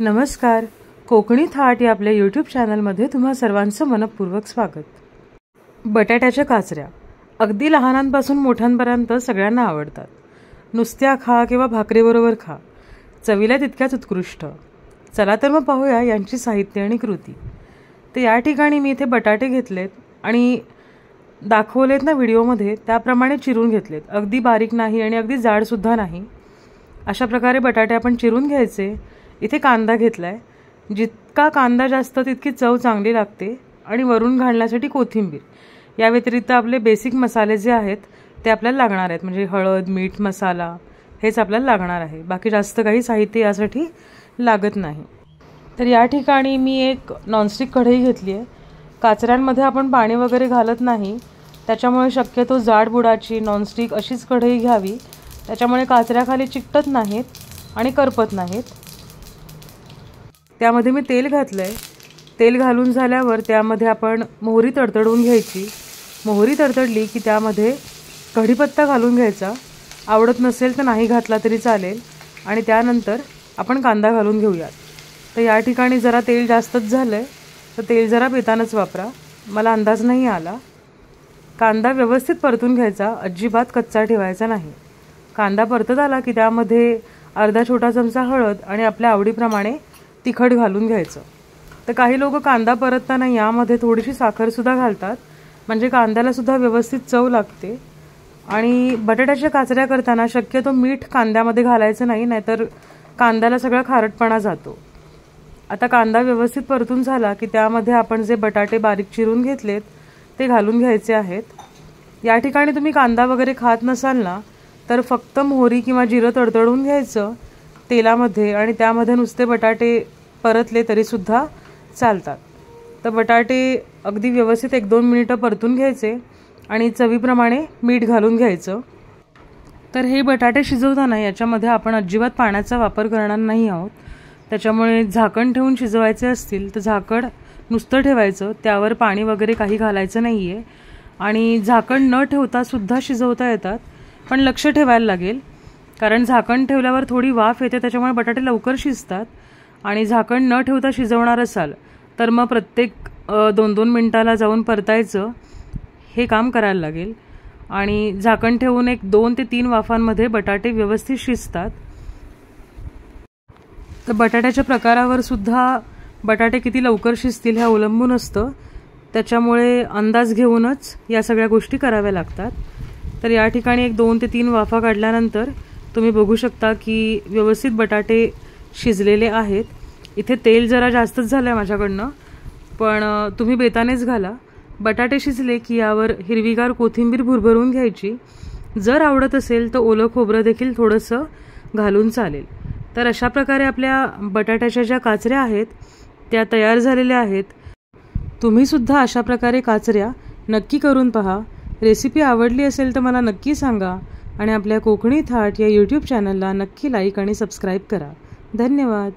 नमस्कार. कोकणी थाट या आपल्या यूट्यूब चॅनलमध्ये तुम्हा सर्वांचं मनपूर्वक स्वागत. बटाट्याच्या काचऱ्या अगदी लहानांपासून मोठ्यांपर्यंत सगळ्यांना आवडतात. नुसत्या खा किंवा भाकरीबरोबर खा, चवीला तितक्याच उत्कृष्ट. चला तर मग पाहूया यांची साहित्य आणि कृती. तर या ठिकाणी मी इथे बटाटे घेतलेत आणि दाखवलेत ना व्हिडिओमध्ये त्याप्रमाणे चिरून घेतलेत. अगदी बारीक नाही आणि अगदी जाडसुद्धा नाही. अशा प्रकारे बटाटे आपण चिरून घ्यायचे. इथे कांदा घेतलाय. जितका कांदा जास्त तितकी चव चांगली लागते. आणि वरून घालण्यासाठी कोथिंबीर. या व्यतिरिक्त आपले बेसिक मसाले जे आहेत ते आपल्याला लागणार आहेत, म्हणजे हळद, मीठ, मसाला हेच आपल्याला लागणार आहे. बाकी जास्त काही साहित्य यासाठी लागत नाही. तर या ठिकाणी मी एक नॉनस्टिक कढई घेतली आहे. काचऱ्यांमध्ये आपण पाणी वगैरे घालत नाही, त्याच्यामुळे शक्यतो जाड बुडाची नॉनस्टिक अशीच कढई घ्यावी. त्याच्यामुळे काचऱ्याखाली चिकटत नाहीत आणि करपत नाहीत. त्यामध्ये मी तेल घातलं आहे. तेल घालून झाल्यावर त्यामध्ये आपण मोहरी तडतडून घ्यायची. मोहरी तडतडली की त्यामध्ये कढीपत्ता घालून घ्यायचा. आवडत नसेल तर नाही घातला तरी चालेल. आणि त्यानंतर आपण कांदा घालून घेऊयात. तर या ठिकाणी जरा तेल जास्तच झालं आहे, तर तेल जरा बेतानच वापरा. मला अंदाज नाही आला. कांदा व्यवस्थित परतून घ्यायचा, अजिबात कच्चा ठेवायचा नाही. कांदा परतत आला की त्यामध्ये अर्धा छोटा चमचा हळद आणि आपल्या आवडीप्रमाणे तिखट घालून घ्यायचं. तर काही लोक कांदा परतताना यामध्ये थोडीशी साखरसुद्धा घालतात, म्हणजे कांद्यालासुद्धा व्यवस्थित चव लागते. आणि बटाट्याच्या काचऱ्या करताना शक्यतो मीठ कांद्यामध्ये घालायचं नाही, नाहीतर कांद्याला सगळा खारटपणा जातो. आता कांदा व्यवस्थित परतून झाला की त्यामध्ये आपण जे बटाटे बारीक चिरून घेतलेत ते घालून घ्यायचे आहेत. या ठिकाणी तुम्ही कांदा वगैरे खात नसाल ना, तर फक्त मोहरी किंवा जिरं तडतडून घ्यायचं तेलामध्ये आणि त्यामध्ये नुसते बटाटे परतले तरीसुद्धा चालतात. तर बटाटे अगदी व्यवस्थित 1-2 मिनिटं परतून घ्यायचे आणि चवीप्रमाणे मीठ घालून घ्यायचं. तर हे बटाटे शिजवताना याच्यामध्ये आपण अजिबात पाण्याचा वापर करणार नाही आहोत. त्याच्यामुळे झाकण ठेवून शिजवायचे असतील तर झाकण नुसतं ठेवायचं, त्यावर पाणी वगैरे काही घालायचं नाही आहे. आणि झाकण न ठेवतासुद्धा शिजवता येतात, पण लक्ष ठेवायला लागेल, कारण झाकण ठेवल्यावर थोडी वाफ येते, त्याच्यामुळे बटाटे लवकर शिजतात. आणि झाकण न ठेवता शिजवणार असाल तर मग प्रत्येक 2-2 मिनिटाला जाऊन परतायचं, हे काम करायला लागेल. आणि झाकण ठेवून एक 2 ते 3 वाफांमध्ये बटाटे व्यवस्थित शिजतात. तर बटाट्याच्या प्रकारावर सुद्धा बटाटे किती लवकर शिजतील हे अवलंबून असतं, त्याच्यामुळे अंदाज घेऊनच या सगळ्या गोष्टी कराव्या लागतात. तर या ठिकाणी एक 2 ते 3 वाफा काढल्यानंतर तुम्ही बघू शकता की व्यवस्थित बटाटे शिजलेले आहेत. इथे तेल जरा जास्तच झालं आहे माझ्याकडनं, पण तुम्ही बेतानेच घाला. बटाटे शिजले की यावर हिरवीगार कोथिंबीर भुरभरून घ्यायची. जर आवडत असेल तर ओलं खोबरं देखील थोडंसं घालून चालेल. तर अशा प्रकारे आपल्या बटाट्याच्या ज्या काचऱ्या आहेत त्या तयार झालेल्या आहेत. तुम्हीसुद्धा अशा प्रकारे काचऱ्या नक्की करून पहा. रेसिपी आवडली असेल तर मला नक्की सांगा आणि आपल्या कोकणी थाट या यूट्यूब चॅनलला नक्की लाईक आणि सबस्क्राईब करा. धन्यवाद.